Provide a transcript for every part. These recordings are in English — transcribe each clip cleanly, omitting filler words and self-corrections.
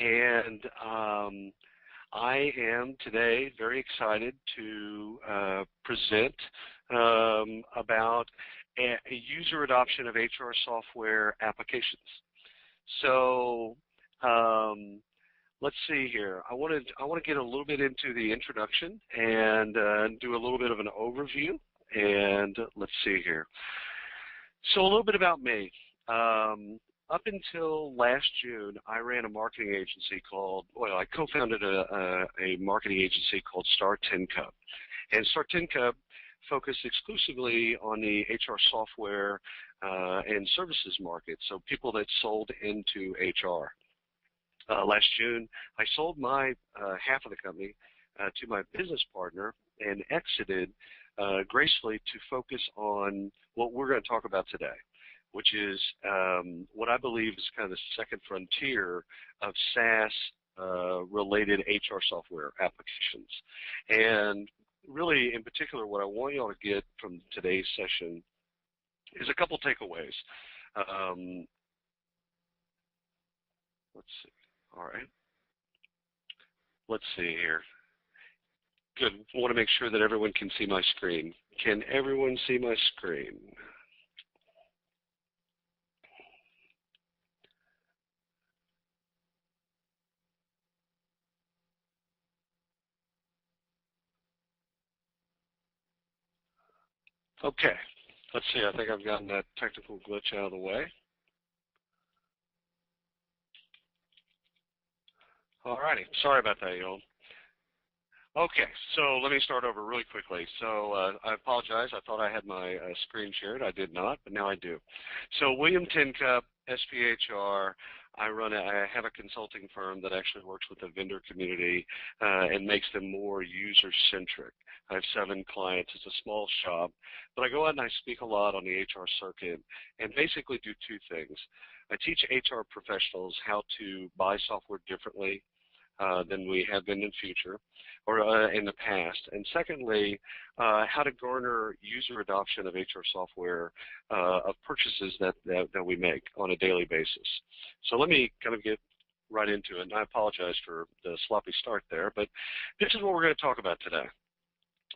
And I am today very excited to present about a user adoption of HR software applications. So let's see here. I want to get a little bit into the introduction and do a little bit of an overview. And let's see here. So a little bit about me. Up until last June, I ran a marketing agency called, well, I co-founded a marketing agency called Tincup. And Tincup focused exclusively on the HR software and services market, so people that sold into HR. Last June, I sold my half of the company to my business partner and exited gracefully to focus on what we're going to talk about today, which is what I believe is kind of the second frontier of SaaS-related HR software applications. And really, in particular, what I want you all to get from today's session is a couple takeaways. Let's see. All right. Let's see here. Good. I want to make sure that everyone can see my screen. Can everyone see my screen? Okay, let's see. I think I've gotten that technical glitch out of the way. All righty, sorry about that, y'all. Okay, so let me start over really quickly. So I apologize. I thought I had my screen shared. I did not, but now I do. So William Tincup, SPHR. I have a consulting firm that actually works with the vendor community and makes them more user-centric. I have 7 clients. It's a small shop, but I go out and I speak a lot on the HR circuit and basically do 2 things. I teach HR professionals how to buy software differently than we have been in future or in the past. And secondly, how to garner user adoption of HR software of purchases that we make on a daily basis. So let me kind of get right into it, and I apologize for the sloppy start there, but this is what we're going to talk about today.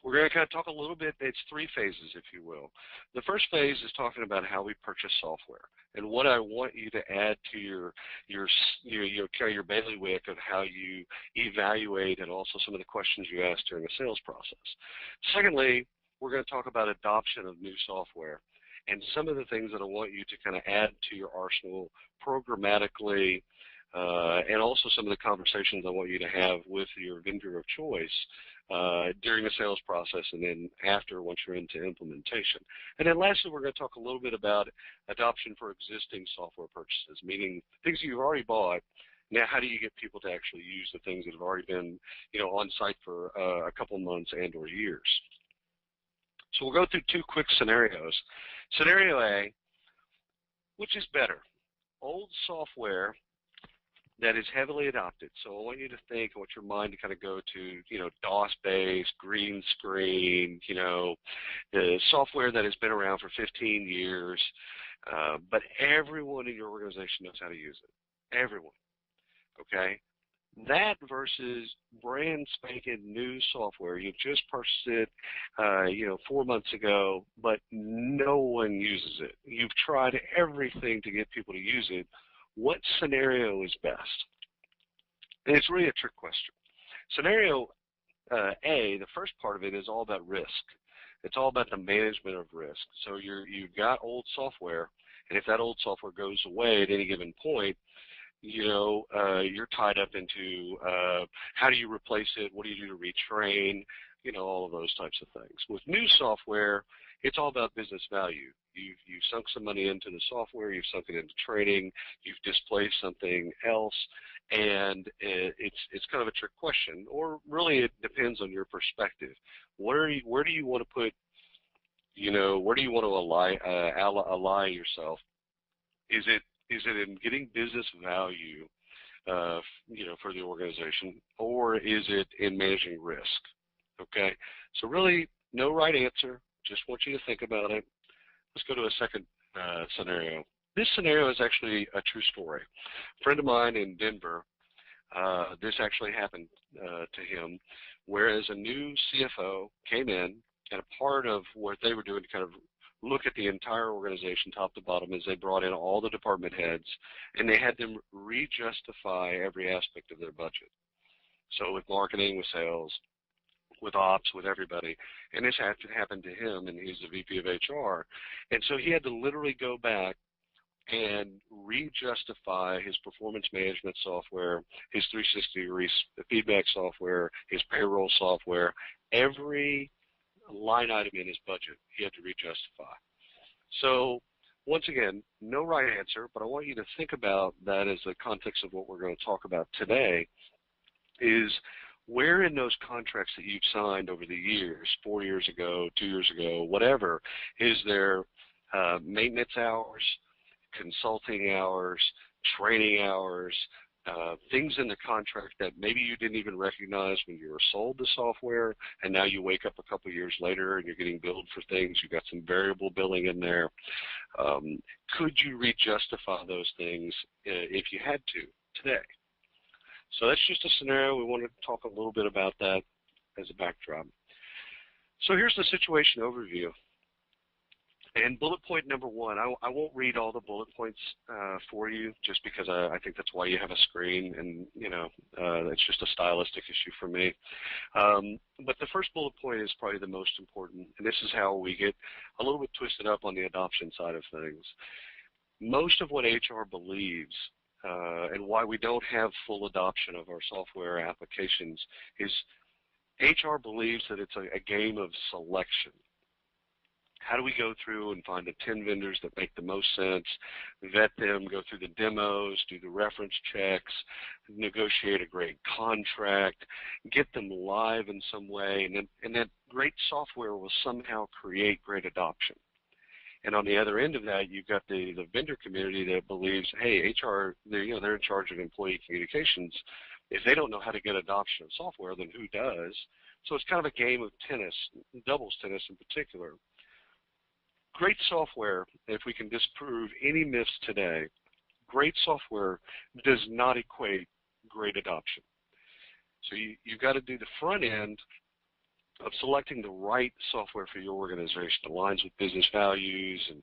We're going to kind of talk a little bit, it's 3 phases, if you will. The first phase is talking about how we purchase software and what I want you to add to your bailiwick of how you evaluate and also some of the questions you ask during the sales process. Secondly, we're going to talk about adoption of new software and some of the things that I want you to kind of add to your arsenal programmatically and also some of the conversations I want you to have with your vendor of choice during the sales process and then after once you're into implementation. And then lastly, we're going to talk a little bit about adoption for existing software purchases, meaning things you've already bought. Now, how do you get people to actually use the things that have already been, on site for a couple months and or years? So we'll go through 2 quick scenarios. Scenario A, which is better? Old software that is heavily adopted. So I want you to think, I want your mind to kind of go to, DOS-based, green screen, the software that has been around for 15 years, but everyone in your organization knows how to use it. Everyone, okay? That versus brand spanking new software. You just purchased it, 4 months ago, but no one uses it. You've tried everything to get people to use it. What scenario is best? And it's really a trick question. Scenario A, the first part of it is all about risk. It's all about the management of risk. So you've got old software, and if that old software goes away at any given point, you're tied up into how do you replace it, what do you do to retrain, all of those types of things. With new software, it's all about business value. You've sunk some money into the software, you've sunk it into training, you've displaced something else, and it's kind of a trick question, or really it depends on your perspective. Where do you want to put, where do you want to ally yourself? Is it in getting business value, for the organization, or is it in managing risk? Okay, so really no right answer. Just want you to think about it. Let's go to a second scenario. This scenario is actually a true story. A friend of mine in Denver This actually happened to him, whereas a new CFO came in, and a part of what they were doing to kind of look at the entire organization top to bottom is they brought in all the department heads, and they had them re-justify every aspect of their budget. So with marketing, with sales, with ops, with everybody. And this had to happen to him, and he's the VP of HR. And so he had to literally go back and re-justify his performance management software, his 360-degree feedback software, his payroll software, every line item in his budget he had to re-justify. So once again, no right answer, but I want you to think about that as the context of what we're going to talk about today is where in those contracts that you've signed over the years, 4 years ago, 2 years ago, whatever, is there maintenance hours, consulting hours, training hours, things in the contract that maybe you didn't even recognize when you were sold the software, and now you wake up a couple of years later and you're getting billed for things. You've got some variable billing in there. Could you re-justify those things if you had to today? So that's just a scenario. We want to talk a little bit about that as a backdrop. So here's the situation overview. And bullet point number one, I won't read all the bullet points for you just because I think that's why you have a screen, and it's just a stylistic issue for me. But the first bullet point is probably the most important, and this is how we get a little bit twisted up on the adoption side of things. Most of what HR believes and why we don't have full adoption of our software applications is HR believes that it's a game of selection. How do we go through and find the 10 vendors that make the most sense, vet them, go through the demos, do the reference checks, negotiate a great contract, get them live in some way, and that great software will somehow create great adoption. And on the other end of that, you've got the vendor community that believes, hey, HR, they're in charge of employee communications. If they don't know how to get adoption of software, then who does? So it's kind of a game of tennis, doubles tennis in particular. Great software, if we can disprove any myths today, great software does not equate great adoption. So you've got to do the front end of selecting the right software for your organization, aligns with business values and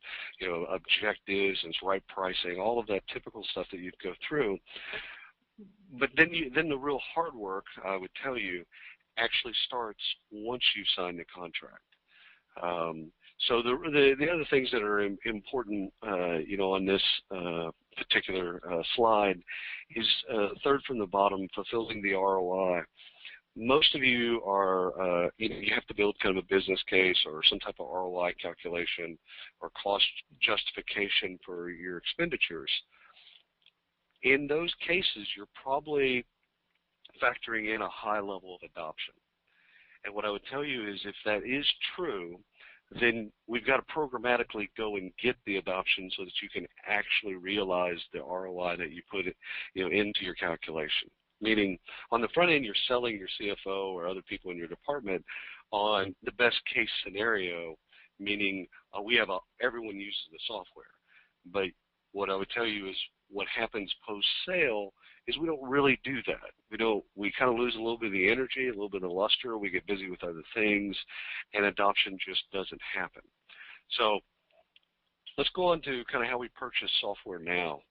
objectives and it's right pricing, all of that typical stuff that you'd go through. But then the real hard work, I would tell you, actually starts once you've signed the contract. So the other things that are important, on this particular slide is third from the bottom, fulfilling the ROI. Most of you are, you have to build kind of a business case or some type of ROI calculation or cost justification for your expenditures. In those cases, you're probably factoring in a high level of adoption. And what I would tell you is if that is true, then we've got to programmatically go and get the adoption so that you can actually realize the ROI that you put into your calculation. Meaning, on the front end, you're selling your CFO or other people in your department on the best case scenario, meaning everyone uses the software. But what I would tell you is what happens post-sale is we don't really do that. We kind of lose a little bit of the energy, a little bit of the luster. We get busy with other things, and adoption just doesn't happen. So let's go on to kind of how we purchase software now.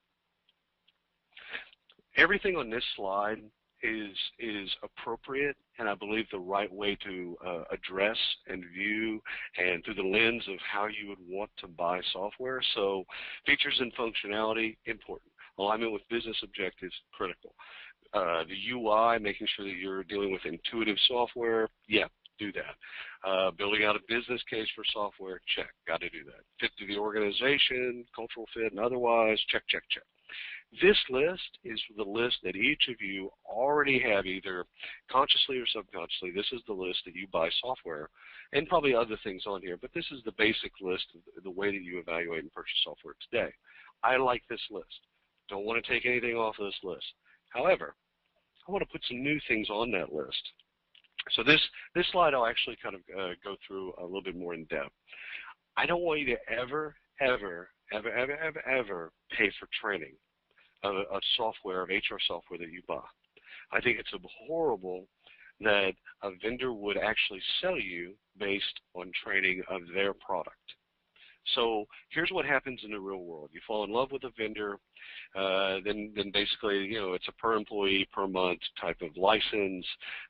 Everything on this slide is appropriate, and I believe the right way to address and view and through the lens of how you would want to buy software. So features and functionality, important. Alignment with business objectives, critical. The UI, making sure that you're dealing with intuitive software, yeah, do that. Building out a business case for software, check, got to do that. Fit to the organization, cultural fit, and otherwise, check, check, check. This list is the list that each of you already have, either consciously or subconsciously. This is the list that you buy software, and probably other things on here, but this is the basic list of the way that you evaluate and purchase software today. I like this list. Don't want to take anything off of this list. However, I want to put some new things on that list. So this slide I'll actually kind of go through a little bit more in depth. I don't want you to ever pay for training of software, of HR software that you buy. I think it's horrible that a vendor would actually sell you based on training of their product. So here's what happens in the real world. You fall in love with a vendor, then basically, it's a per employee, per month type of license.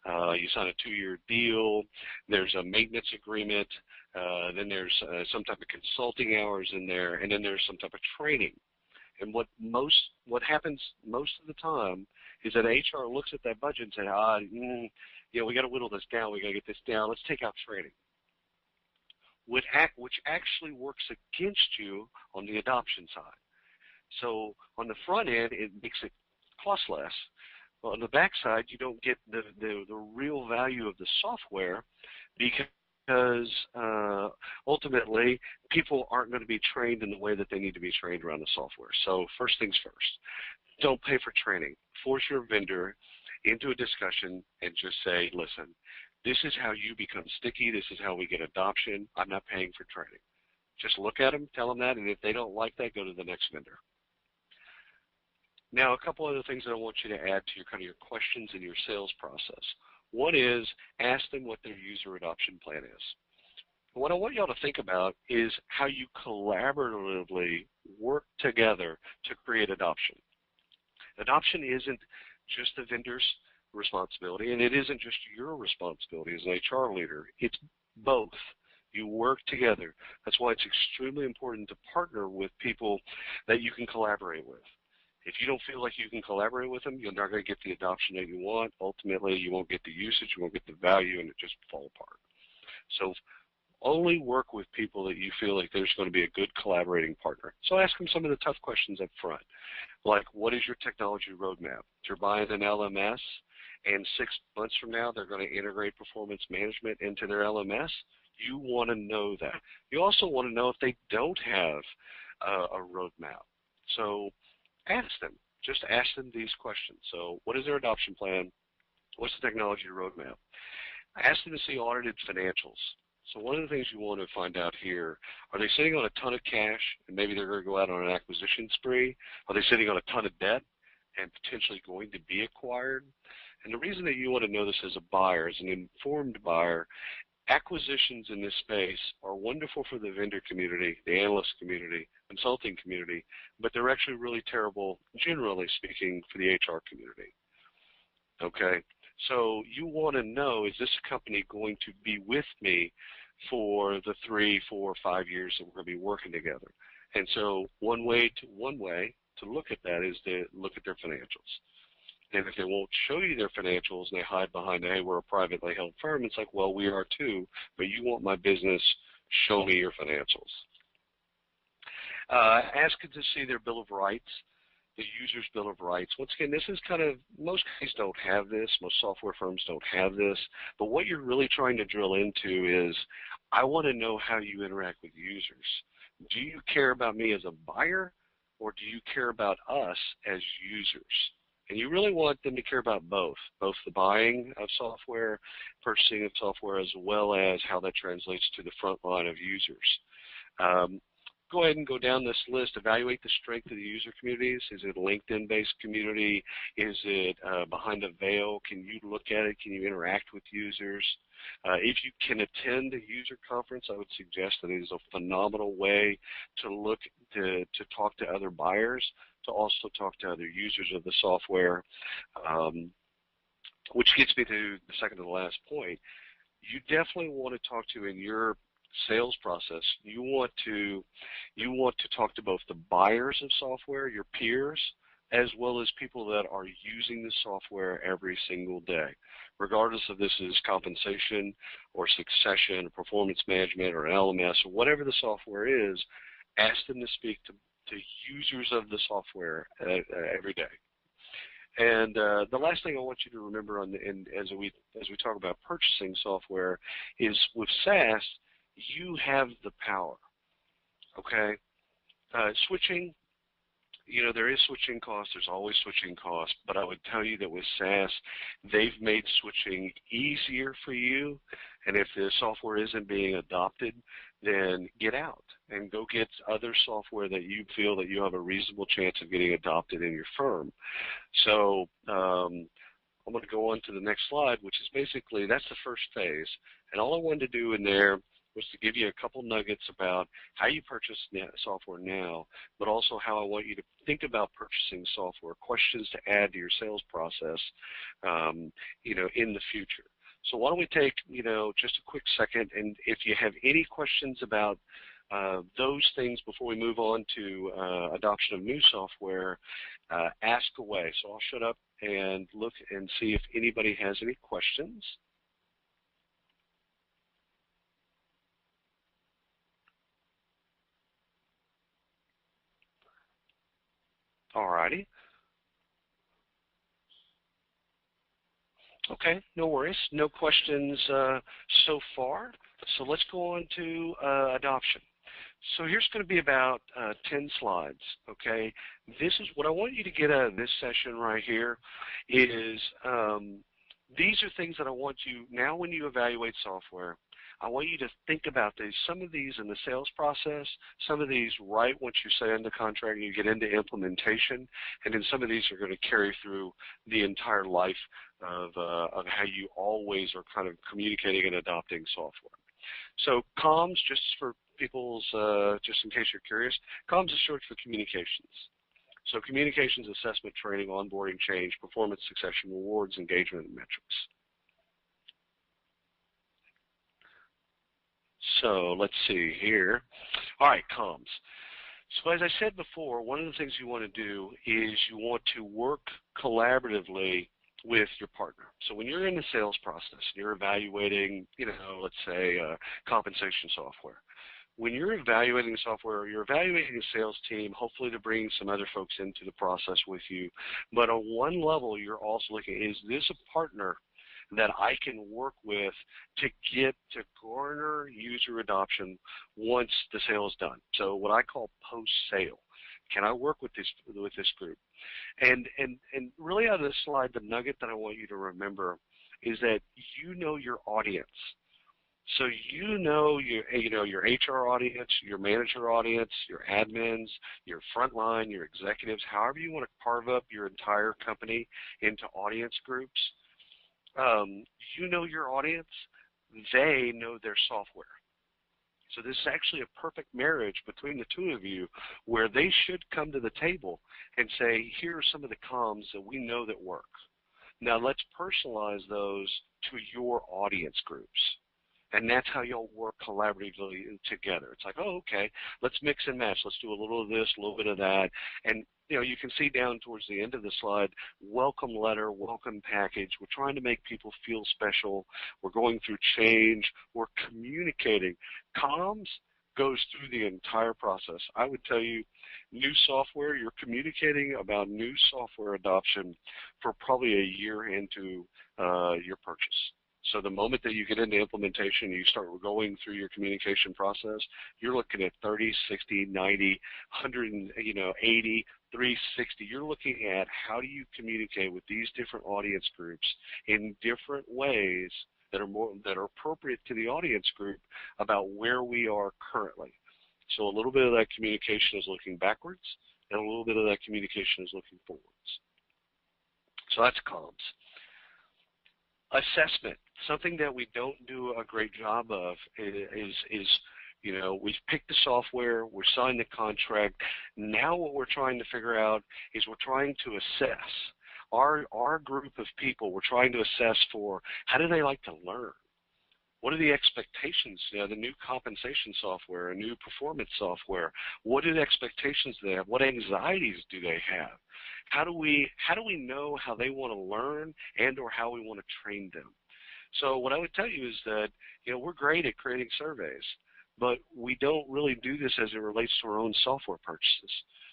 You sign a 2-year deal. There's a maintenance agreement. Then there's some type of consulting hours in there, and then there's some type of training. And what happens most of the time is that HR looks at that budget and says, we got to whittle this down. We got to get this down. Let's take out training, which actually works against you on the adoption side. So on the front end, it makes it cost less. But on the back side, you don't get the real value of the software because ultimately people aren't going to be trained in the way that they need to be trained around the software. So first things first, don't pay for training. Force your vendor into a discussion and just say, listen, this is how you become sticky. This is how we get adoption. I'm not paying for training. Just look at them, tell them that, and if they don't like that, go to the next vendor. Now, a couple other things that I want you to add to your questions in your sales process. One is ask them what their user adoption plan is. What I want you all to think about is how you collaboratively work together to create adoption. Adoption isn't just the vendor's responsibility, and it isn't just your responsibility as an HR leader. It's both. You work together. That's why it's extremely important to partner with people that you can collaborate with. If you don't feel like you can collaborate with them, you're not going to get the adoption that you want. Ultimately, you won't get the usage, you won't get the value, and it just fall apart. So only work with people that you feel like there's going to be a good collaborating partner. So ask them some of the tough questions up front, like what is your technology roadmap? If you're buying an LMS and 6 months from now they're going to integrate performance management into their LMS, you want to know that. You also want to know if they don't have a roadmap. So ask them. Just ask them these questions. So what is their adoption plan? What's the technology roadmap? Ask them to see audited financials. So one of the things you want to find out here, are they sitting on a ton of cash and maybe they're going to go out on an acquisition spree? Are they sitting on a ton of debt and potentially going to be acquired? And the reason that you want to know this as a buyer, as an informed buyer, acquisitions in this space are wonderful for the vendor community, the analyst community, consulting community, but they're actually really terrible, generally speaking, for the HR community. Okay? So you want to know, is this company going to be with me for the 3, 4, 5 years that we're going to be working together? And so one way to look at that is to look at their financials. And if they won't show you their financials and they hide behind, hey, we're a privately held firm, it's like, well, we are too, but you want my business, show me your financials. Ask them to see their Bill of Rights, the user's Bill of Rights. Once again, this is most companies don't have this, most software firms don't have this, but what you're really trying to drill into is, I want to know how you interact with users. Do you care about me as a buyer, or do you care about us as users? And you really want them to care about both the buying of software, purchasing of software, as well as how that translates to the front line of users. Go ahead and go down this list. Evaluate the strength of the user communities. Is it a LinkedIn-based community? Is it behind a veil? Can you look at it? Can you interact with users? If you can attend a user conference, I would suggest that it is a phenomenal way to talk to other buyers, to also talk to other users of the software, which gets me to the second to the last point. You definitely want to talk to, in your sales process, you want to talk to both the buyers of software, your peers, as well as people that are using the software every single day. Regardless if this is compensation or succession or performance management or an LMS or whatever the software is, ask them to speak to users of the software every day. And the last thing I want you to remember as we talk about purchasing software is, with SaaS, you have the power. Okay, switching. There is switching costs. There's always switching costs. But I would tell you that with SaaS, they've made switching easier for you. And if the software isn't being adopted, then get out and go get other software that you feel that you have a reasonable chance of getting adopted in your firm. So I I'm going to go on to the next slide, which is basically, that's the first phase. And all I wanted to do in there was to give you a couple nuggets about how you purchase software now, but also how I want you to think about purchasing software, questions to add to your sales process, in the future. So why don't we take, just a quick second, and if you have any questions about those things before we move on to adoption of new software, ask away. So I'll shut up and look and see if anybody has any questions. All righty. Okay, no worries. No questions so far. So let's go on to adoption. So here's going to be about 10 slides, okay? This is what I want you to get out of this session right here is these are things that I want you, now when you evaluate software, I want you to think about these, some of these in the sales process, some of these right once you sign the contract and you get into implementation, and then some of these are going to carry through the entire life of how you always are kind of communicating and adopting software. So comms, just for people's, just in case you're curious, comms is short for communications. So communications, assessment, training, onboarding, change, performance, succession, rewards, engagement, and metrics. So let's see here. All right, comms. So as I said before, one of the things you want to do is you want to work collaboratively with your partner. So when you're in the sales process, you're evaluating, let's say compensation software. When you're evaluating software, you're evaluating a sales team, hopefully to bring some other folks into the process with you. But on one level, you're also looking, is this a partner that I can work with to get to garner user adoption once the sale is done? So what I call post-sale. Can I work with this group? And really out of this slide, the nugget that I want you to remember is that you know your audience. So you know your HR audience, your manager audience, your admins, your frontline, your executives, however you want to carve up your entire company into audience groups. You know your audience, they know their software. So this is actually a perfect marriage between the two of you where they should come to the table and say, here are some of the comms that we know that work. Now let's personalize those to your audience groups. And that's how you'll work collaboratively together. It's like, oh, okay, let's mix and match. Let's do a little of this, a little bit of that. And you can see down towards the end of the slide, welcome letter, welcome package. We're trying to make people feel special. We're going through change. We're communicating. Comms goes through the entire process. I would tell you, new software, you're communicating about new software adoption for probably a year into your purchase. So the moment that you get into implementation, you start going through your communication process, you're looking at 30, 60, 90, 180, 360. You're looking at how do you communicate with these different audience groups in different ways that are appropriate to the audience group about where we are currently. So a little bit of that communication is looking backwards, and a little bit of that communication is looking forwards. So that's comms. Assessment, something that we don't do a great job of is we've picked the software, we're signing the contract. Now what we're trying to figure out is we're trying to assess our group of people. We're trying to assess for how do they like to learn? What are the expectations? The new compensation software, a new performance software. What are the expectations they have? What anxieties do they have? How do we know how they want to learn and or how we want to train them? So what I would tell you is that we're great at creating surveys, but we don't really do this as it relates to our own software purchases.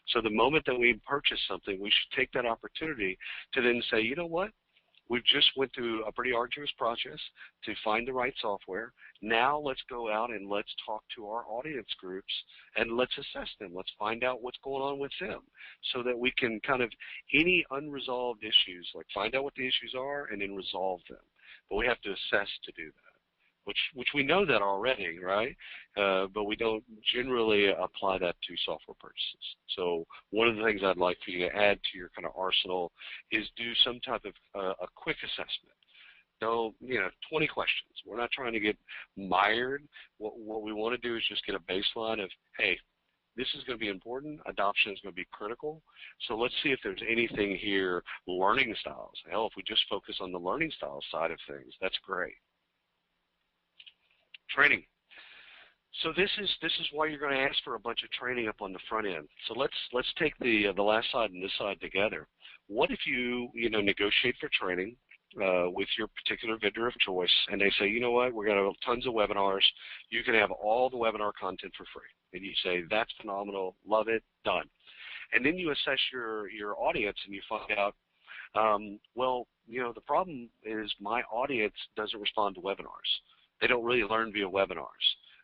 So the moment that we purchase something, we should take that opportunity to then say, you know what? We've just went through a pretty arduous process to find the right software. Now let's go out and let's talk to our audience groups and let's assess them. Let's find out what's going on with them so that we can kind of, any unresolved issues, like find out what the issues are and then resolve them. But we have to assess to do that. which we know that already, right? But we don't generally apply that to software purchases. So one of the things I'd like for you to add to your kind of arsenal is do some type of a quick assessment. No, 20 questions. We're not trying to get mired. What we want to do is just get a baseline of, hey, this is going to be important. Adoption is going to be critical. So let's see if there's anything here, learning styles. Hell, if we just focus on the learning style side of things, that's great. Training. So this is why you're going to ask for a bunch of training up on the front end. So let's take the last side and this side together. What if you negotiate for training with your particular vendor of choice, and they say, you know what, we're going to have tons of webinars. You can have all the webinar content for free. And you say, that's phenomenal, love it, done. And then you assess your audience and you find out, well, the problem is my audience doesn't respond to webinars. They don't really learn via webinars.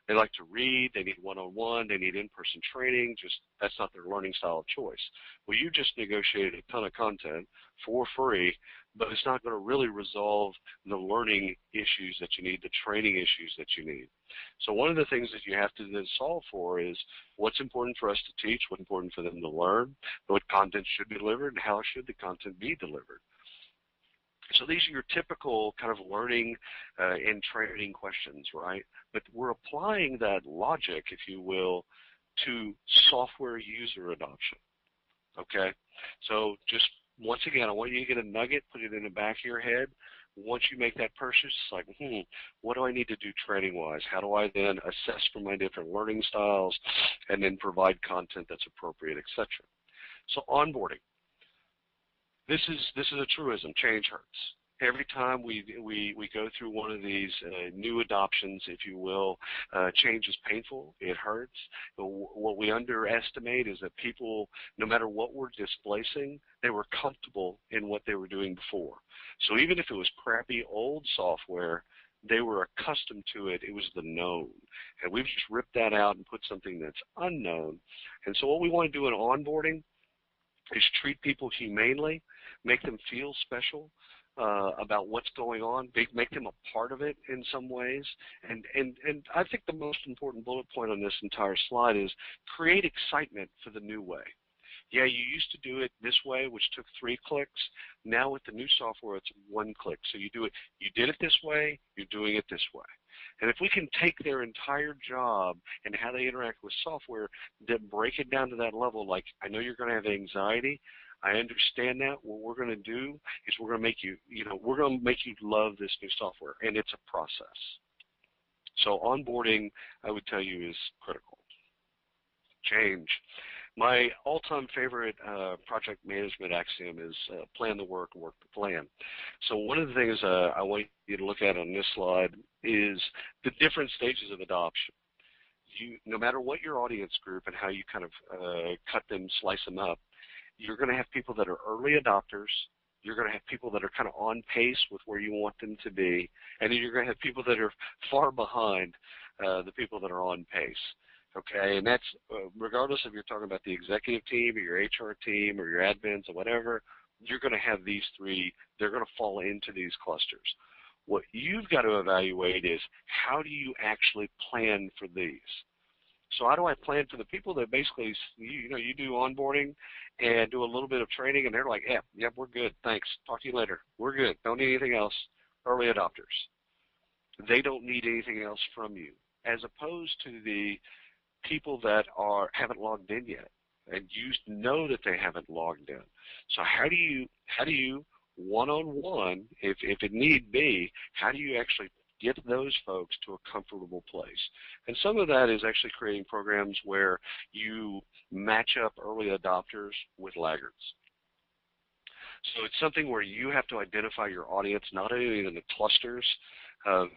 They like to read, they need one-on-one, they need in-person training, just that's not their learning style of choice. Well, you just negotiated a ton of content for free, but it's not going to really resolve the learning issues that you need, the training issues that you need. So one of the things that you have to then solve for is what's important for us to teach, what's important for them to learn, what content should be delivered, and how should the content be delivered. So these are your typical kind of learning and training questions, right? But we're applying that logic, if you will, to software user adoption, okay? So just once again, I want you to get a nugget, put it in the back of your head. Once you make that purchase, it's like, what do I need to do training-wise? How do I then assess for my different learning styles and then provide content that's appropriate, etc. So onboarding. This is a truism. Change hurts. Every time we go through one of these new adoptions, if you will, change is painful. It hurts. But what we underestimate is that people, no matter what we're displacing, they were comfortable in what they were doing before. So even if it was crappy old software, they were accustomed to it. It was the known. And we've just ripped that out and put something that's unknown. And so what we want to do in onboarding is treat people humanely, make them feel special about what's going on, make them a part of it in some ways. And I think the most important bullet point on this entire slide is create excitement for the new way. Yeah, you used to do it this way, which took 3 clicks. Now with the new software, it's 1 click. So you did it this way, you're doing it this way. And if we can take their entire job and how they interact with software, then break it down to that level, like, I know you're going to have anxiety. I understand that. What we're going to do is we're going to make you, we're going to make you love this new software, and it's a process. So onboarding, I would tell you, is critical. Change. My all-time favorite project management axiom is plan the work, work the plan. So one of the things I want you to look at on this slide is the different stages of adoption. No matter what your audience group and how you kind of cut them, slice them up, you're going to have people that are early adopters, you're going to have people that are kind of on pace with where you want them to be, and then you're going to have people that are far behind the people that are on pace. Okay, and that's regardless if you're talking about the executive team or your HR team or your admins or whatever, you're going to have these three, they're going to fall into these clusters. What you've got to evaluate is how do you actually plan for these? So how do I plan for the people that basically, you do onboarding and do a little bit of training and they're like, yeah, we're good, thanks, talk to you later, we're good, don't need anything else, early adopters. They don't need anything else from you, as opposed to the people that haven't logged in yet, and you know that they haven't logged in. So how do you one-on-one, if it need be, how do you actually get those folks to a comfortable place? And some of that is actually creating programs where you match up early adopters with laggards. So it's something where you have to identify your audience, not only in the clusters of,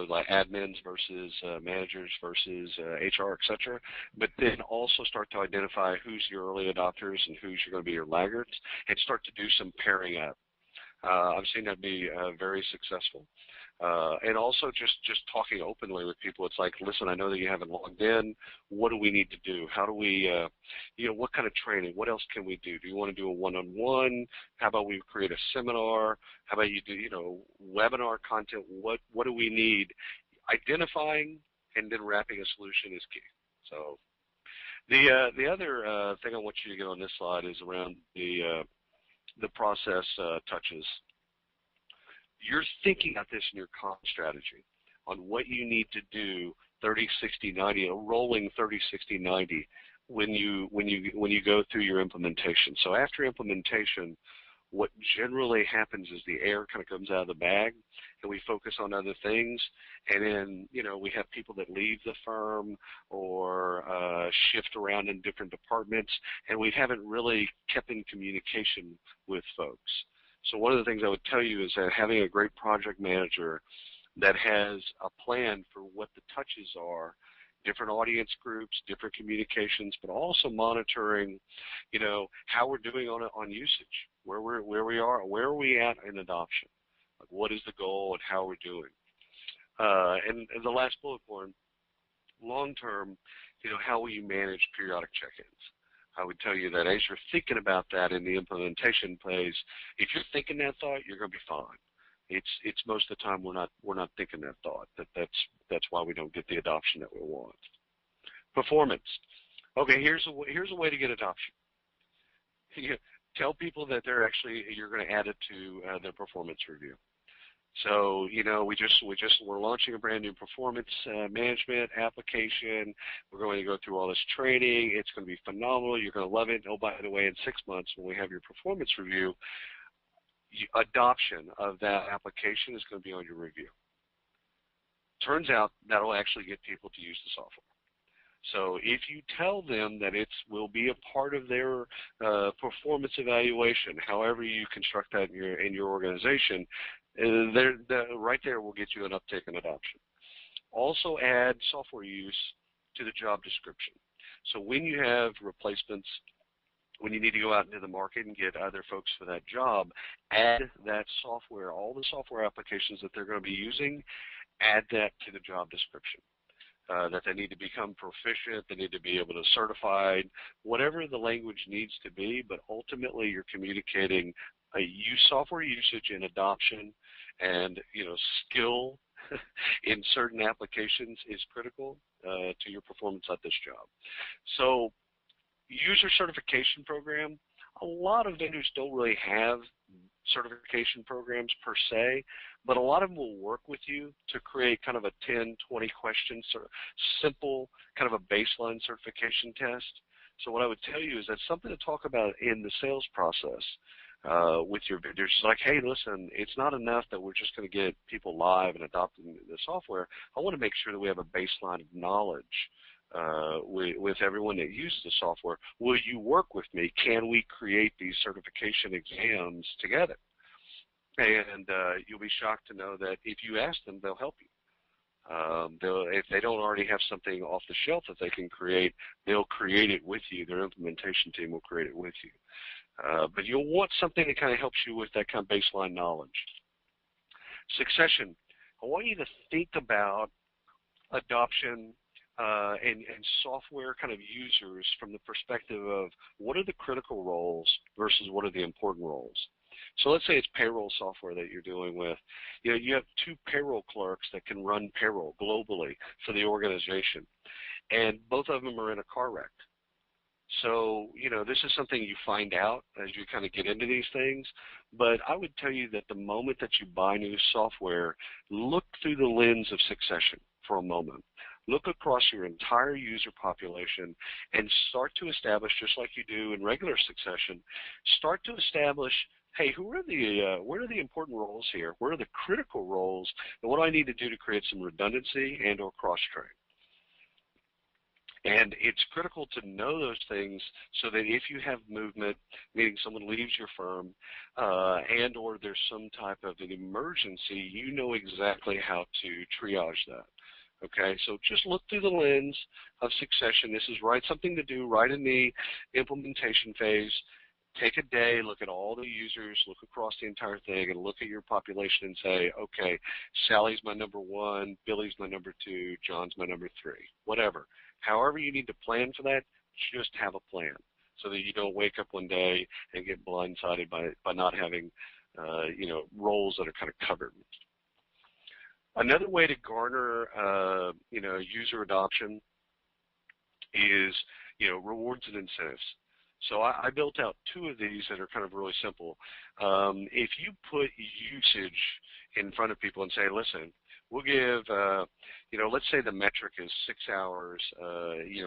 like admins versus managers versus HR, et cetera, but then also start to identify who's your early adopters and who's going to be your laggards, and start to do some pairing up. I've seen that be very successful. And also just talking openly with people. It's like, listen, I know that you haven't logged in. What do we need to do? How do we, what kind of training? What else can we do? Do you want to do a one-on-one? How about we create a seminar? How about you do, webinar content? What do we need? identifying and then wrapping a solution is key. So the other thing I want you to get on this slide is around the process touches. You're thinking about this in your comp strategy on what you need to do 30, 60, 90, a rolling 30, 60, 90 when you go through your implementation. So after implementation, what generally happens is the air kind of comes out of the bag and we focus on other things, and then we have people that leave the firm or shift around in different departments, and we haven't really kept in communication with folks. So one of the things I would tell you is that having a great project manager that has a plan for what the touches are, different audience groups, different communications, but also monitoring, how we're doing on usage, where we are, where are we at in adoption, like what is the goal and how we're doing. And the last bullet point, long term, how will you manage periodic check-ins? I would tell you that as you're thinking about that in the implementation phase, if you're thinking that thought, you're going to be fine. It's most of the time we're not thinking that thought. That's why we don't get the adoption that we want. Performance. Okay, here's a way to get adoption. Tell people that you're going to add it to their performance review. So we're launching a brand new performance management application. We're going to go through all this training. It's going to be phenomenal. You're going to love it. Oh, by the way, in 6 months when we have your performance review, adoption of that application is going to be on your review. Turns out that'll actually get people to use the software. So if you tell them that it will be a part of their performance evaluation, however you construct that in your organization, right there will get you an uptick in adoption. Also add software use to the job description. So when you have replacements, when you need to go out into the market and get other folks for that job, add that software, all the software applications that they're going to be using, add that to the job description. That they need to become proficient, they need to be able to certified, whatever the language needs to be, but ultimately you're communicating software usage and adoption, and skill in certain applications is critical to your performance at this job. So user certification program, a lot of vendors don't really have certification programs per se, but a lot of them will work with you to create kind of a 10, 20 question sort of simple kind of a baseline certification test. So what I would tell you is that's something to talk about in the sales process with your vendors. It's like, hey, listen, it's not enough that we're just going to get people live and adopting the software. I want to make sure that we have a baseline of knowledge with everyone that uses the software. Will you work with me? Can we create these certification exams together? And you'll be shocked to know that if you ask them, they'll help you. If they don't already have something off the shelf that they can create, they'll create it with you. Their implementation team will create it with you. But you'll want something that kind of helps you with that kind of baseline knowledge. Succession. I want you to think about adoption and software kind of users from the perspective of what are the critical roles versus what are the important roles. So let's say it's payroll software that you're dealing with. You have 2 payroll clerks that can run payroll globally for the organization, and both of them are in a car wreck. So, this is something you find out as you kind of get into these things, but I would tell you that the moment that you buy new software, look through the lens of succession for a moment. Look across your entire user population and start to establish, just like you do in regular succession, start to establish, hey, what are the important roles here? What are the critical roles? And what do I need to do to create some redundancy and or cross-train? And it's critical to know those things so that if you have movement, meaning someone leaves your firm, and or there's some type of an emergency, you know exactly how to triage that. Okay, so just look through the lens of succession. This is something to do right in the implementation phase. Take a day, look at all the users, look across the entire thing, and look at your population and say, okay, Sally's my number 1, Billy's my number 2, John's my number 3, whatever. However you need to plan for that, just have a plan so that you don't wake up one day and get blindsided by not having roles that are kind of covered. Another way to garner, user adoption is, rewards and incentives. So I built out two of these that are kind of really simple. If you put usage in front of people and say, listen, we'll give, let's say the metric is 6 hours,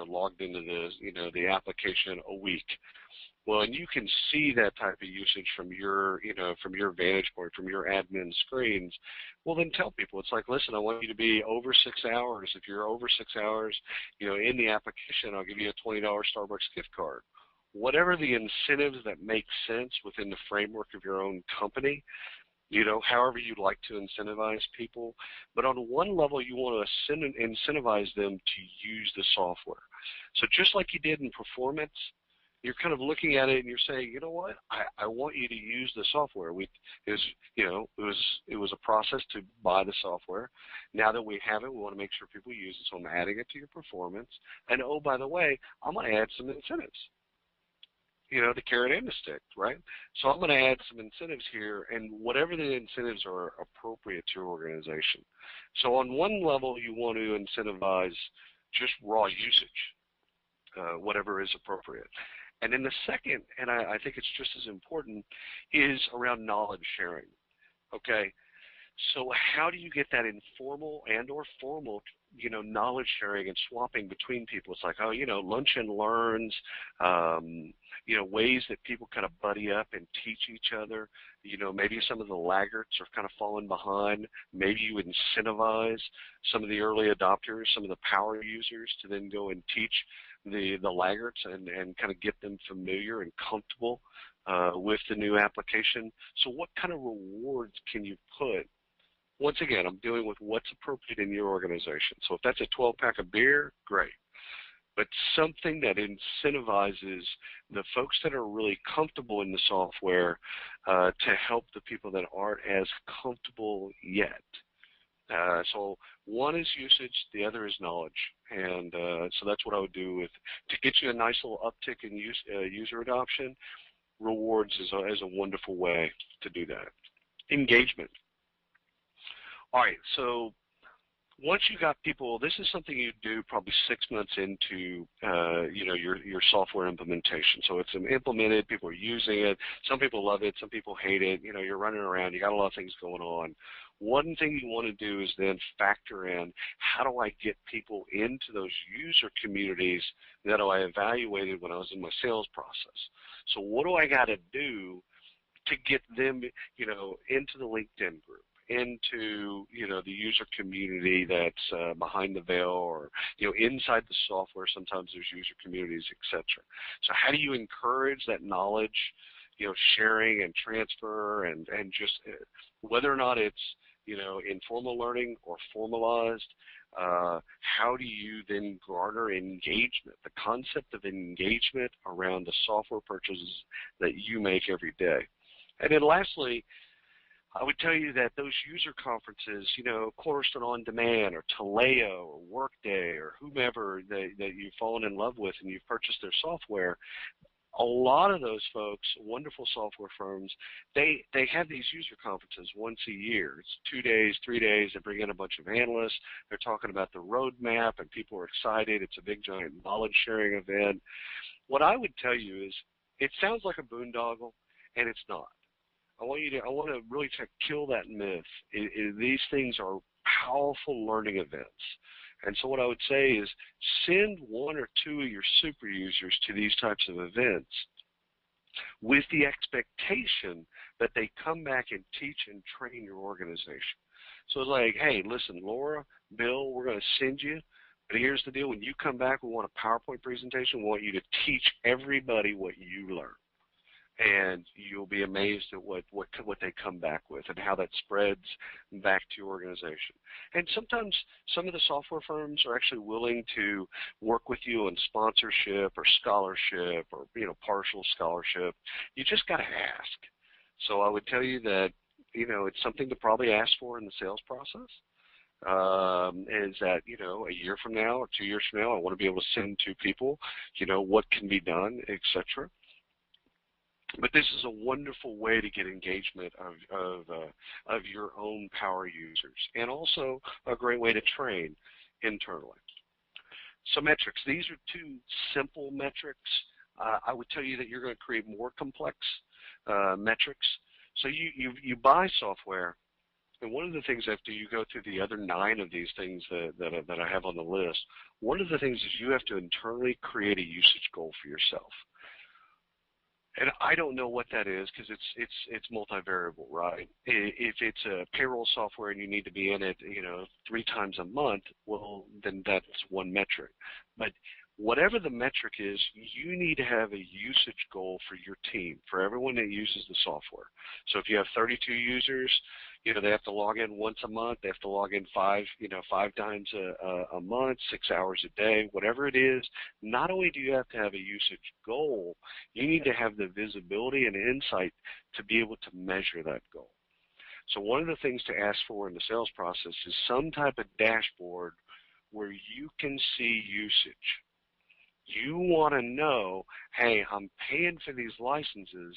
logged into the application a week. Well, and you can see that type of usage from your, from your vantage point, from your admin screens. Well, then tell people, it's like, listen, I want you to be over 6 hours. If you're over 6 hours, in the application, I'll give you a $20 Starbucks gift card. Whatever the incentives that make sense within the framework of your own company, however you'd like to incentivize people. But on one level, you want to incentivize them to use the software. So just like you did in performance, you're kind of looking at it and you're saying, you know what, I want you to use the software. It was a process to buy the software. Now that we have it, we want to make sure people use it, so I'm adding it to your performance. And oh, by the way, I'm going to add some incentives. The carrot and the stick, right? So I'm going to add some incentives here, and whatever the incentives are appropriate to your organization. So on one level, you want to incentivize just raw usage, whatever is appropriate. And then the second, and I think it's just as important, is around knowledge sharing, okay? So how do you get that informal and or formal, knowledge sharing and swapping between people? It's like, oh, lunch and learns, ways that people kind of buddy up and teach each other. Maybe some of the laggards are kind of falling behind. Maybe you incentivize some of the early adopters, some of the power users to then go and teach the laggards and kind of get them familiar and comfortable with the new application. So what kind of rewards can you put? Once again, I'm dealing with what's appropriate in your organization. So if that's a 12-pack of beer, great. But something that incentivizes the folks that are really comfortable in the software to help the people that aren't as comfortable yet. So one is usage, the other is knowledge. And so that's what I would do to get you a nice little uptick in user adoption. Rewards is a wonderful way to do that. Engagement. All right, so once you got people, this is something you do probably 6 months into your software implementation. So it's implemented, people are using it. Some people love it, some people hate it. You're running around, you got a lot of things going on. One thing you want to do is then factor in, how do I get people into those user communities that I evaluated when I was in my sales process? So what do I got to do to get them, into the LinkedIn group, into the user community that's behind the veil, or inside the software? Sometimes there's user communities, etc. So how do you encourage that knowledge, sharing and transfer, and just whether or not it's informal learning or formalized? How do you then garner engagement, the concept of engagement around the software purchases that you make every day? And then lastly, I would tell you that those user conferences, Cornerstone On Demand or Taleo or Workday or whomever that you've fallen in love with and you've purchased their software, a lot of those folks, wonderful software firms, they have these user conferences once a year. It's 2 days, 3 days. They bring in a bunch of analysts. They're talking about the roadmap, and people are excited. It's a big, giant knowledge-sharing event. What I would tell you is, it sounds like a boondoggle, and it's not. I want to really kill that myth. These things are powerful learning events. And so what I would say is, send 1 or 2 of your super users to these types of events with the expectation that they come back and teach and train your organization. So it's like, hey, listen, Laura, Bill, we're going to send you, but here's the deal. When you come back, we want a PowerPoint presentation. We want you to teach everybody what you learned. And you'll be amazed at what they come back with and how that spreads back to your organization. And sometimes some of the software firms are actually willing to work with you on sponsorship or scholarship or partial scholarship. You just got to ask. So I would tell you that it's something to probably ask for in the sales process. Is that a year from now or 2 years from now, I want to be able to send to people what can be done, etc. But this is a wonderful way to get engagement of your own power users, and also a great way to train internally. So metrics, these are two simple metrics. I would tell you that you're going to create more complex metrics. So you buy software, and one of the things after you go through the other 9 of these things that I have on the list, one of the things is you have to internally create a usage goal for yourself. And I don't know what that is because it's multivariable, right? If it's a payroll software and you need to be in it, 3 times a month, well, then that's one metric. But whatever the metric is, you need to have a usage goal for your team, for everyone that uses the software. So if you have 32 users, they have to log in once a month. They have to log in 5 times a month, 6 hours a day, whatever it is. Not only do you have to have a usage goal, you need to have the visibility and insight to be able to measure that goal. So one of the things to ask for in the sales process is some type of dashboard where you can see usage. You want to know, hey, I'm paying for these licenses.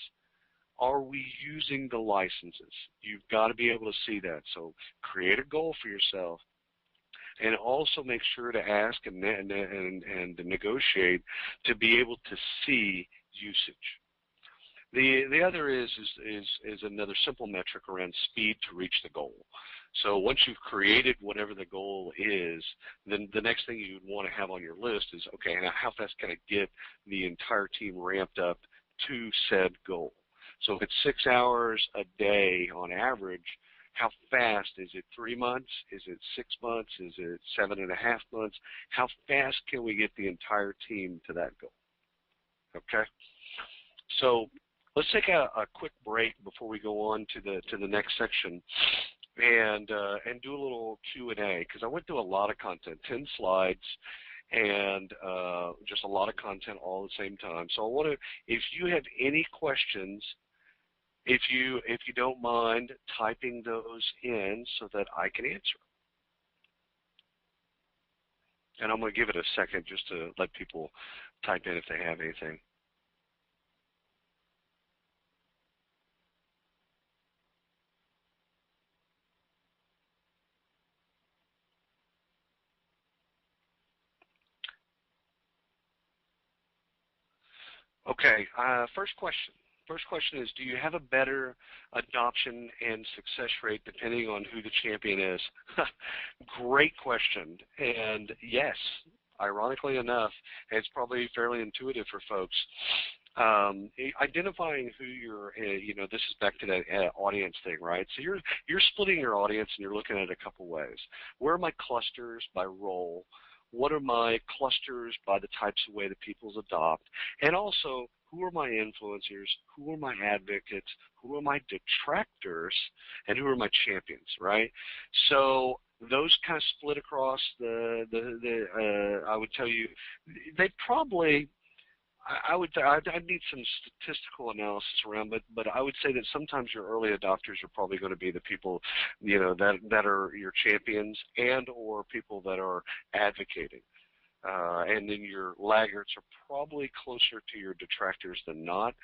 Are we using the licenses? You've got to be able to see that. So create a goal for yourself, and also make sure to ask and negotiate to be able to see usage. The other is another simple metric around speed to reach the goal. So once you've created whatever the goal is, then the next thing you would want to have on your list is, okay, now how fast can I get the entire team ramped up to said goal? So if it's 6 hours a day on average, how fast? Is it 3 months? Is it 6 months? Is it 7.5 months? How fast can we get the entire team to that goal? Okay. So let's take a quick break before we go on to the next section, and do a little Q&A, because I went through a lot of content, 10 slides, and just a lot of content all at the same time. So I want to, if you have any questions, if you don't mind typing those in so that I can answer. And I'm going to give it a second just to let people type in if they have anything. Okay, first question. First question is, do you have a better adoption and success rate depending on who the champion is? Great question. And yes, ironically enough, it's probably fairly intuitive for folks. Identifying who you're, this is back to that audience thing, right? So you're splitting your audience and you're looking at it a couple ways. Where are my clusters by role? What are my clusters by the types of way that people adopt? And also, who are my influencers? Who are my advocates? Who are my detractors? And who are my champions, right? So those kind of split across I would tell you, they probably, I'd need some statistical analysis around, but I would say that sometimes your early adopters are probably going to be the people, that are your champions and or people that are advocating. And then your laggards are probably closer to your detractors than not.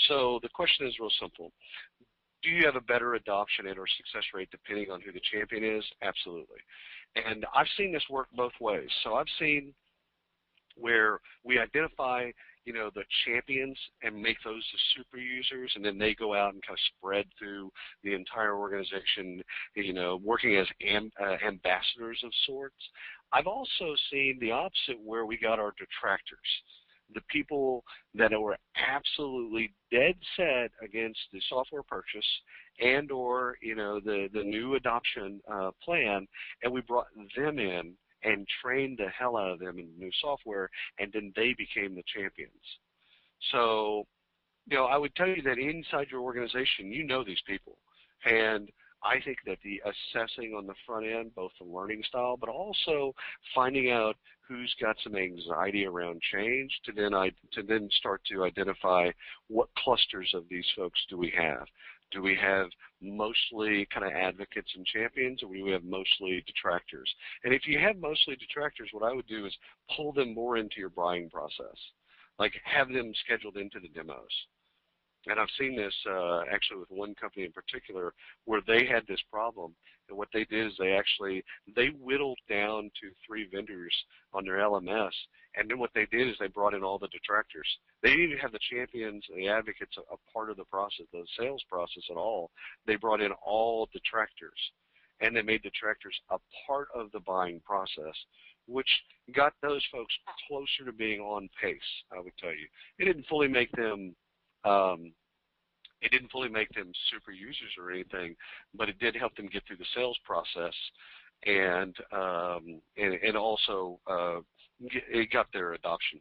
So the question is real simple. Do you have a better adoption and or success rate depending on who the champion is? Absolutely. And I've seen this work both ways. So I've seen where we identify the champions and make those the super users, and then they go out and kind of spread through the entire organization, working as ambassadors of sorts. I've also seen the opposite where we got our detractors, the people that were absolutely dead set against the software purchase and or, the new adoption plan, and we brought them in and trained the hell out of them in new software, and then they became the champions. So, I would tell you that inside your organization, these people. And I think that the assessing on the front end, both the learning style, but also finding out who's got some anxiety around change to then start to identify what clusters of these folks do we have. Do we have mostly kind of advocates and champions, or do we have mostly detractors? And if you have mostly detractors, what I would do is pull them more into your buying process. Like have them scheduled into the demos. And I've seen this actually with one company in particular where they had this problem. And what they did is they whittled down to 3 vendors on their LMS. And then what they did is they brought in all the detractors. They didn't even have the champions and the advocates a part of the process, the sales process at all. They brought in all detractors. And they made detractors a part of the buying process, which got those folks closer to being on pace, I would tell you. It didn't fully make them super users or anything, but it did help them get through the sales process, and also it got their adoption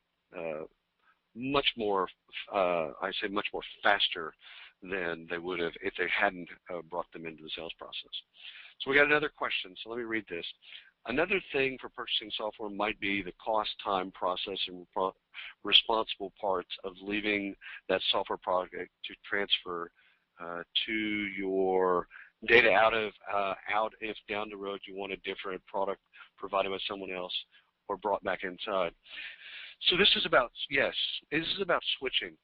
much more faster than they would have if they hadn't brought them into the sales process. So we got another question, so let me read this. Another thing for purchasing software might be the cost, time, process, and responsible parts of leaving that software project to transfer to your data out if down the road you want a different product provided by someone else or brought back inside. So this is about, yes, this is about switching.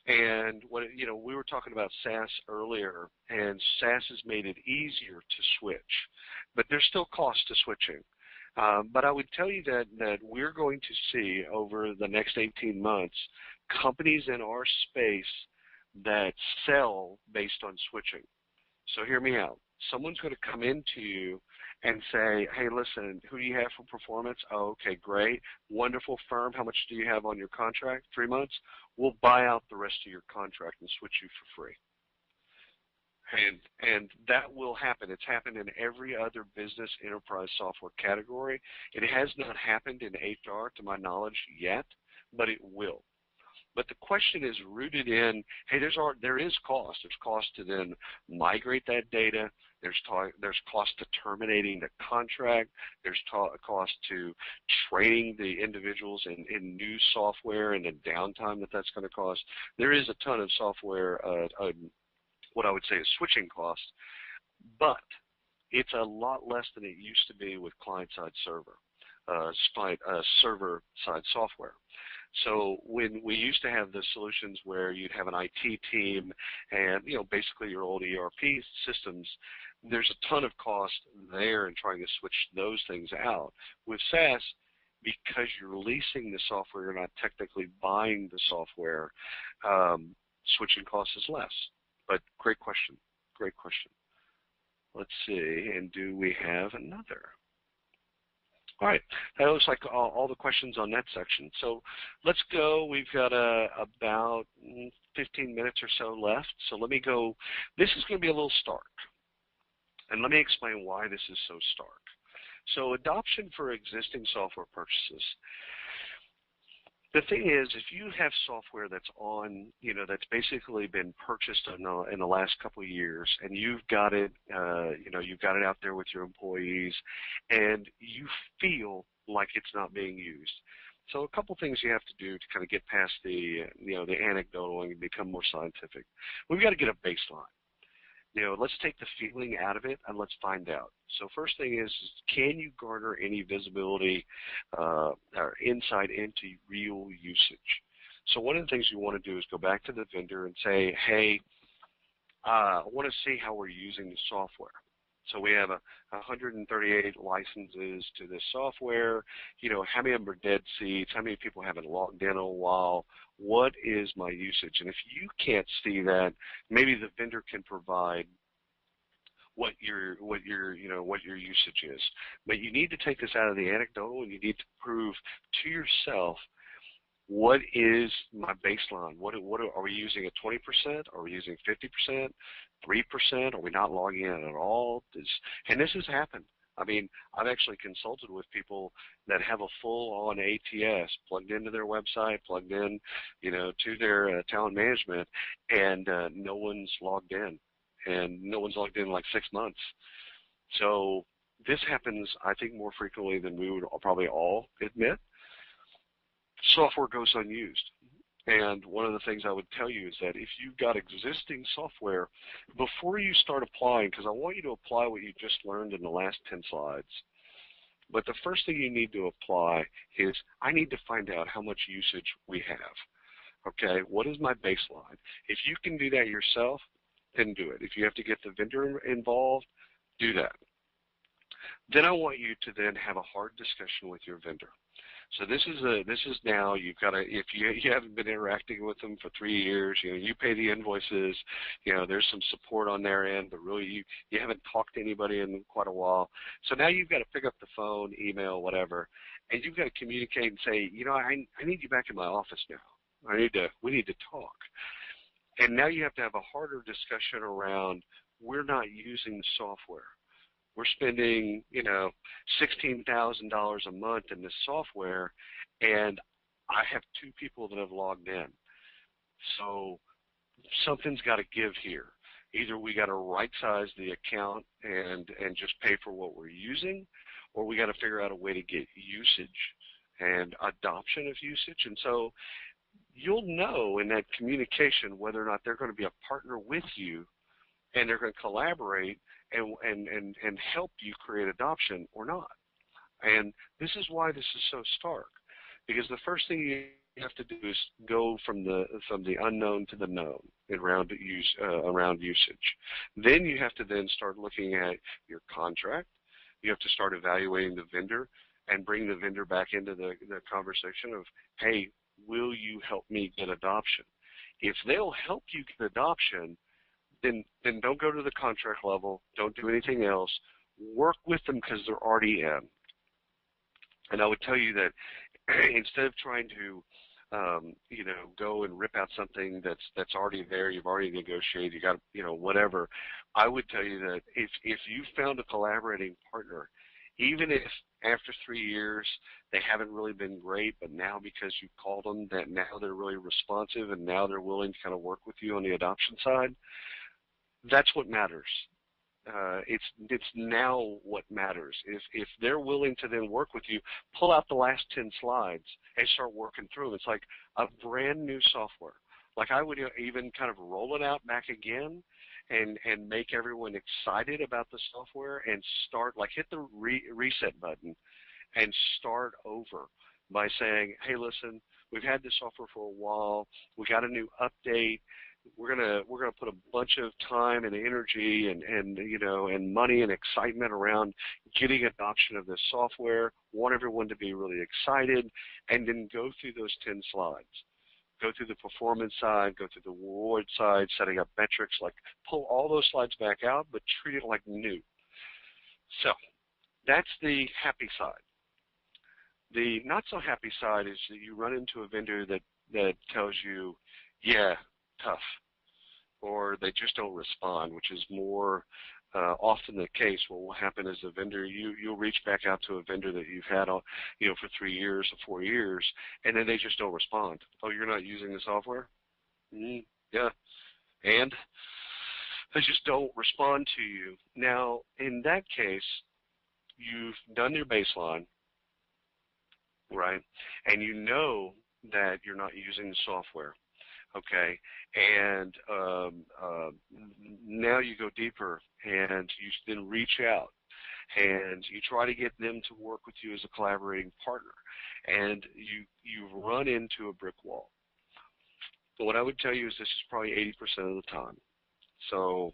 And we were talking about SaaS earlier, and SaaS has made it easier to switch, but there's still cost to switching. But I would tell you that we're going to see over the next 18 months companies in our space that sell based on switching. So hear me out. Someone's going to come into you and say, hey, listen, who do you have for performance? Oh, okay, great. Wonderful firm. How much do you have on your contract? 3 months? We'll buy out the rest of your contract and switch you for free. And that will happen. It's happened in every other business enterprise software category. It has not happened in HR to my knowledge yet, but it will. But the question is rooted in, hey, there is cost. There's cost to then migrate that data. There's cost to terminating the contract. There's cost to training the individuals in new software and the downtime that's going to cost. There is a ton of software, what I would say is switching costs, but it's a lot less than it used to be with client-side server, server-side software. So when we used to have the solutions where you'd have an IT team and, basically your old ERP systems, there's a ton of cost there in trying to switch those things out. With SaaS, because you're leasing the software, you're not technically buying the software, switching cost is less. But great question, great question. Let's see, and do we have another? All right, that looks like all the questions on that section. So let's go. We've got about 15 minutes or so left. So let me go. This is going to be a little stark. And let me explain why this is so stark. So adoption for existing software purchases. The thing is, if you have software that's on, that's basically been purchased in the last couple of years, and you've got it, you've got it out there with your employees, and you feel like it's not being used. So a couple things you have to do to kind of get past the, the anecdotal and become more scientific. We've got to get a baseline. Let's take the feeling out of it and let's find out. So first thing is, can you garner any visibility or insight into real usage? So one of the things you want to do is go back to the vendor and say, hey, I want to see how we're using the software. So we have 138 licenses to this software. How many of them are dead seats? How many people haven't logged in a while? What is my usage? And if you can't see that, maybe the vendor can provide what your usage is. But you need to take this out of the anecdotal, and you need to prove to yourself, what is my baseline? Are we using at 20%? Are we using 50%? 3%? Are we not logging in at all? And this has happened. I mean, I've actually consulted with people that have a full-on ATS plugged into their website, plugged in, to their talent management, and no one's logged in. And no one's logged in in like 6 months. So this happens, I think, more frequently than we would probably all admit. Software goes unused. And one of the things I would tell you is that if you've got existing software, before you start applying, because I want you to apply what you just learned in the last 10 slides, but the first thing you need to apply is, I need to find out how much usage we have. Okay, what is my baseline? If you can do that yourself, then do it. If you have to get the vendor involved, do that. Then I want you to then have a hard discussion with your vendor. So this is now you've got to, if you haven't been interacting with them for 3 years, you pay the invoices, there's some support on their end, but really you haven't talked to anybody in quite a while. So now you've got to pick up the phone, email, whatever, and you've got to communicate and say, I need you back in my office now. We need to talk. And now you have to have a harder discussion around, we're not using the software. We're spending, $16,000 a month in this software, and I have 2 people that have logged in. So something's got to give here. Either we got to right-size the account and just pay for what we're using, or we got to figure out a way to get usage and adoption of usage. And so you'll know in that communication whether or not they're going to be a partner with you and they're going to collaborate and help you create adoption or not. And this is why this is so stark, because the first thing you have to do is go from the unknown to the known around usage. Then you have to then start looking at your contract. You have to start evaluating the vendor and bring the vendor back into the conversation of, hey, will you help me get adoption? If they'll help you get adoption, then don't go to the contract level. Don't do anything else. Work with them because they're already in. And I would tell you that instead of trying to, go and rip out something that's already there, you've already negotiated, you got, whatever, I would tell you that if you found a collaborating partner, even if after 3 years they haven't really been great, but now because you called them, that now they're really responsive and now they're willing to kind of work with you on the adoption side, that's what matters. It's now what matters. If they're willing to then work with you, pull out the last 10 slides and start working through them. It's like a brand new software. Like I would even kind of roll it out back again and make everyone excited about the software and start, like hit the reset button and start over by saying, hey, listen, we've had this software for a while. We got a new update. We're gonna put a bunch of time and energy and money and excitement around getting adoption of this software. Want everyone to be really excited, and then go through those 10 slides. Go through the performance side, go through the reward side, setting up metrics. Like pull all those slides back out, but treat it like new. So that's the happy side. The not so happy side is that you run into a vendor that tells you, yeah, tough, or they just don't respond, which is more often the case. What will happen is a vendor, you'll reach back out to a vendor that you've had for 3 years or 4 years, and then they just don't respond. Oh, you're not using the software? Yeah, and they just don't respond to you. Now, in that case, you've done your baseline, right, and you know that you're not using the software. Okay, and now you go deeper and you then reach out and you try to get them to work with you as a collaborating partner, and you've run into a brick wall. But what I would tell you is this is probably 80% of the time. So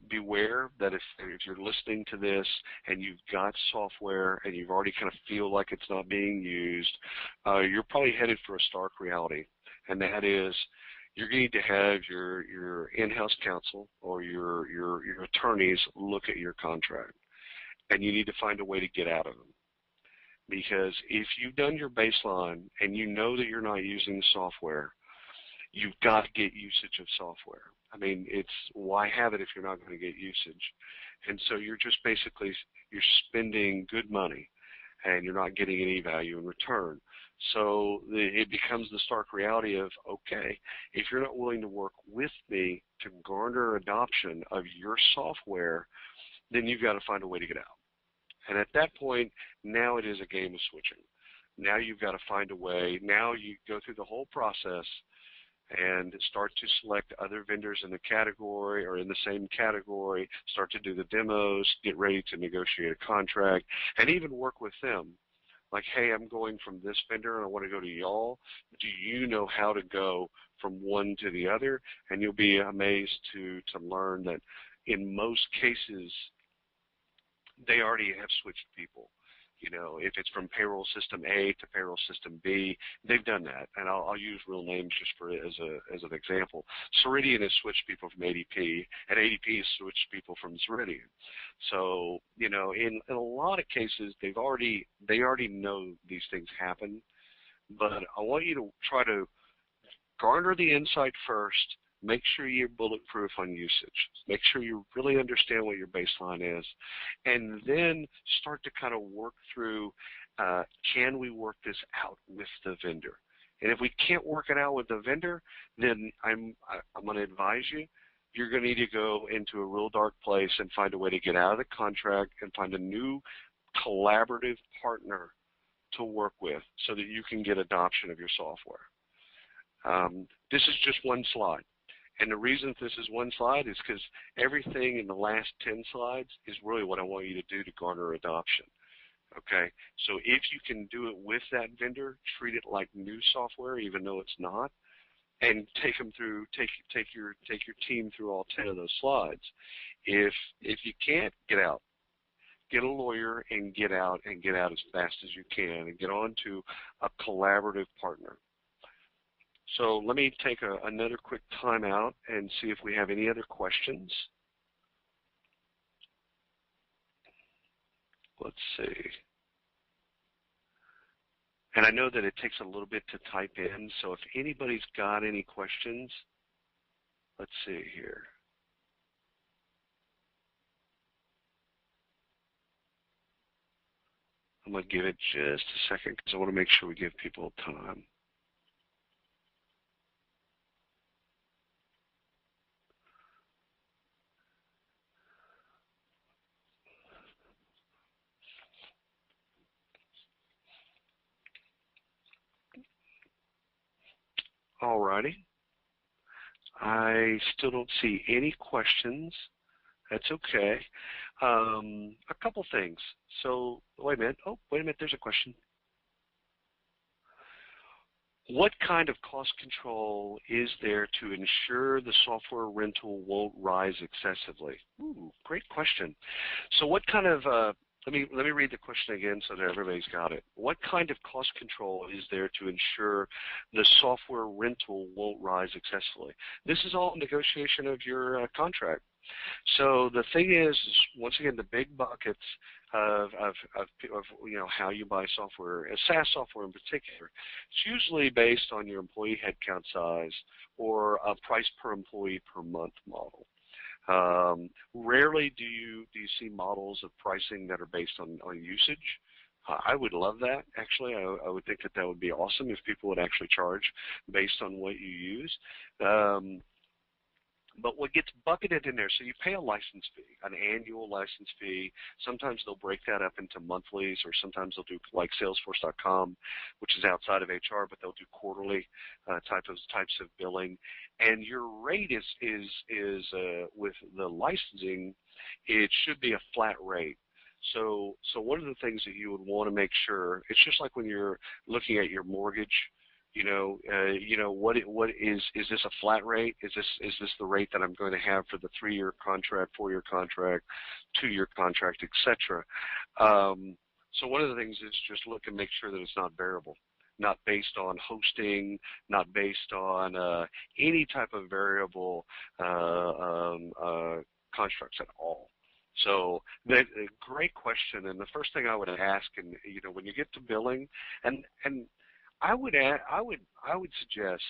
beware that if you're listening to this and you've got software and you've already kind of feel like it's not being used, you're probably headed for a stark reality. And that is, you're going to have your in-house counsel or your attorneys look at your contract, and you need to find a way to get out of them. Because if you've done your baseline and you know that you're not using the software, you've got to get usage of software. I mean, it's why have it if you're not going to get usage? And so you're just basically, you're spending good money and you're not getting any value in return. So it becomes the stark reality of, okay, if you're not willing to work with me to garner adoption of your software, then you've got to find a way to get out. And at that point, now it is a game of switching. Now you've got to find a way. Now you go through the whole process and start to select other vendors in the category or in the same category, start to do the demos, get ready to negotiate a contract, and even work with them Like, hey, I'm going from this vendor and I want to go to y'all. Do you know how to go from one to the other? And you'll be amazed to learn that in most cases, they already have switched people. You know, if it's from payroll system A to payroll system B, they've done that. And I'll use real names just for as an example. Ceridian has switched people from ADP, and ADP has switched people from Ceridian. So, you know, in a lot of cases, they already know these things happen. But I want you to try to garner the insight first. Make sure you're bulletproof on usage. Make sure you really understand what your baseline is. And then start to kind of work through, can we work this out with the vendor? And if we can't work it out with the vendor, then I'm going to advise you, you're going to need to go into a real dark place and find a way to get out of the contract and find a new collaborative partner to work with so that you can get adoption of your software. This is just one slide. And the reason this is one slide is because everything in the last 10 slides is really what I want you to do to garner adoption. Okay, so if you can do it with that vendor, treat it like new software, even though it's not, and take them through, take your team through all 10 of those slides. If you can't get out, get a lawyer and get out as fast as you can, and get on to a collaborative partner. So let me take another quick time out and see if we have any other questions. Let's see. And I know that it takes a little bit to type in, so if anybody's got any questions, let's see here. I'm going to give it just a second because I want to make sure we give people time. Alrighty. I still don't see any questions. That's okay. A couple things. So, wait a minute. Oh, wait a minute. There's a question. What kind of cost control is there to ensure the software rental won't rise excessively? Ooh, great question. So what kind of, let me read the question again so that everybody's got it. What kind of cost control is there to ensure the software rental won't rise excessively? This is all negotiation of your contract. So the thing is, once again, the big buckets of you know, how you buy software, SaaS software in particular, it's usually based on your employee headcount size or a price per employee per month model. Rarely do you see models of pricing that are based on usage. I would love that, actually. I would think that would be awesome if people would actually charge based on what you use. But what gets bucketed in there, so you pay a license fee, an annual license fee. Sometimes they'll break that up into monthlies, or sometimes they'll do like Salesforce.com, which is outside of HR, but they'll do quarterly types of billing. And your rate is with the licensing, it should be a flat rate. So one of the things that you would want to make sure, it's just like when you're looking at your mortgage. You know, what is this a flat rate? Is this the rate that I'm going to have for the 3-year contract, 4-year contract, 2-year contract, etc. So one of the things is just look and make sure that it's not variable, not based on hosting, not based on any type of variable constructs at all. So that great question, and the first thing I would ask, and you know, when you get to billing, and I would suggest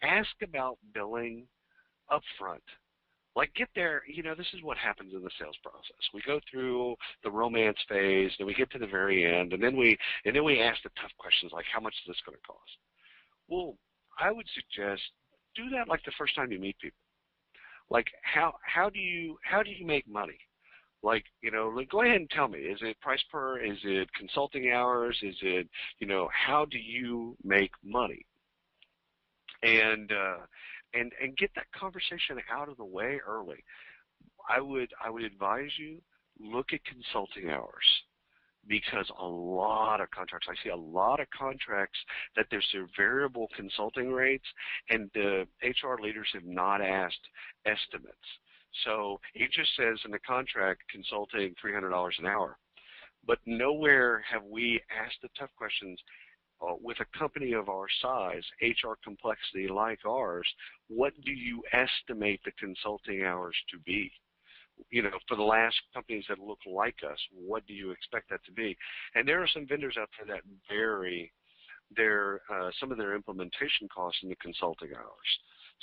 ask about billing up front. Like, get there, you know, this is what happens in the sales process. We go through the romance phase, then we get to the very end, and then we ask the tough questions like, how much is this going to cost? Well, I would suggest do that like the first time you meet people. Like, how do you make money? Like, you know, go ahead and tell me, is it price per, is it consulting hours, is it, you know, how do you make money? And get that conversation out of the way early. I would advise you, look at consulting hours. because a lot of contracts, I see a lot of contracts that there's their variable consulting rates, and the HR leaders have not asked estimates. So it just says in the contract consulting $300 an hour. But nowhere have we asked the tough questions. With a company of our size, HR complexity like ours, what do you estimate the consulting hours to be? You know, for the last companies that look like us, what do you expect that to be? And there are some vendors out there that vary their some of their implementation costs in the consulting hours.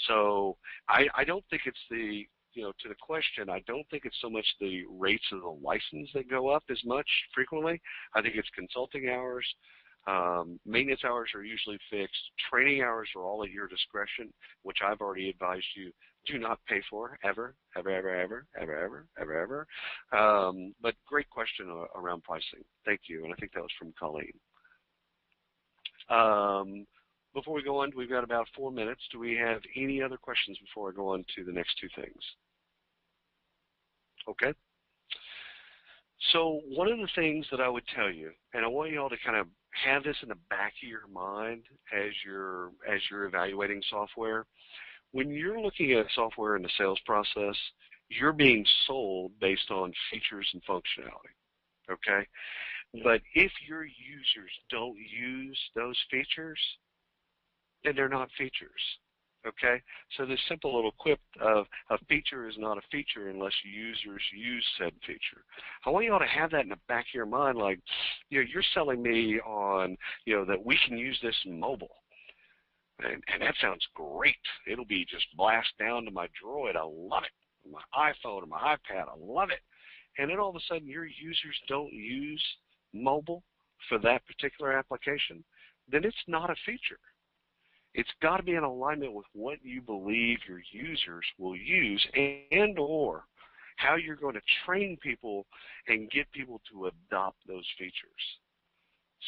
So I don't think it's the, you know, to the question, I don't think it's so much the rates of the license that go up as much frequently. I think it's consulting hours. Maintenance hours are usually fixed. Training hours are all at your discretion, which I've already advised you do not pay for ever, ever, ever, ever, ever, ever, ever, ever. But great question around pricing. Thank you, and I think that was from Colleen. Before we go on, we've got about 4 minutes. Do we have any other questions before I go on to the next two things? Okay. So one of the things that I would tell you, and I want you all to kind of have this in the back of your mind as you're evaluating software, when you're looking at software in the sales process, you're being sold based on features and functionality, okay? But if your users don't use those features, then they're not features, okay? So this simple little quip of a feature is not a feature unless users use said feature. I want you all to have that in the back of your mind, like, you know, you're selling me on, you know, that we can use this in mobile. And that sounds great. It'll be just blast down to my Droid. I love it. My iPhone or my iPad, I love it. And then all of a sudden your users don't use mobile for that particular application, then it's not a feature. It's got to be in alignment with what you believe your users will use and or how you're going to train people and get people to adopt those features.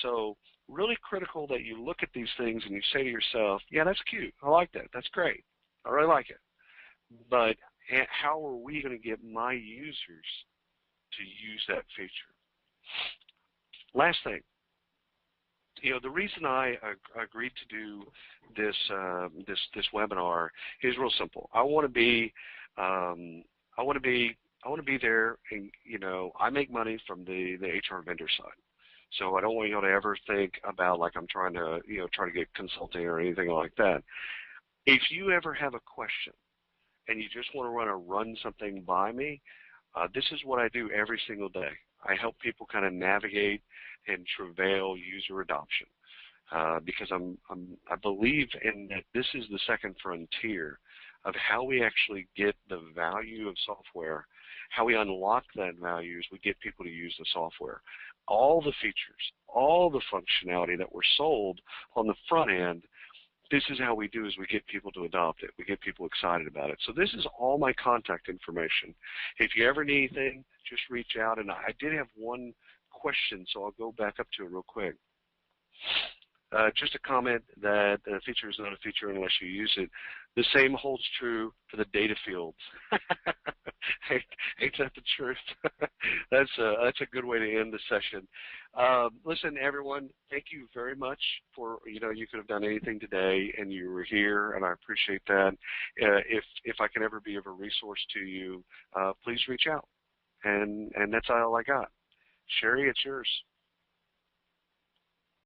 So really critical that you look at these things and you say to yourself, yeah, that's cute. I like that. That's great. I really like it. But how are we going to get my users to use that feature? Last thing. You know, the reason I agreed to do this this webinar is real simple. I want to be there, and you know, I make money from the HR vendor side. So I don't want you to ever think about like I'm trying to get consulting or anything like that. If you ever have a question and you just want to run something by me, this is what I do every single day. I help people kind of navigate and travail user adoption because I believe in that this is the second frontier of how we actually get the value of software, how we unlock that value is we get people to use the software. All the features, all the functionality that we're sold on the front end, this is how we do is we get people to adopt it. We get people excited about it. So this is all my contact information. If you ever need anything, just reach out. And I did have one question, so I'll go back up to it real quick. Just a comment that a feature is not a feature unless you use it. The same holds true for the data fields. Ain't that the truth? That's a good way to end the session. Listen, everyone, thank you very much for, you know, you could have done anything today and you were here, and I appreciate that. If I can ever be of a resource to you, please reach out. And that's all I got. Sherry, it's yours.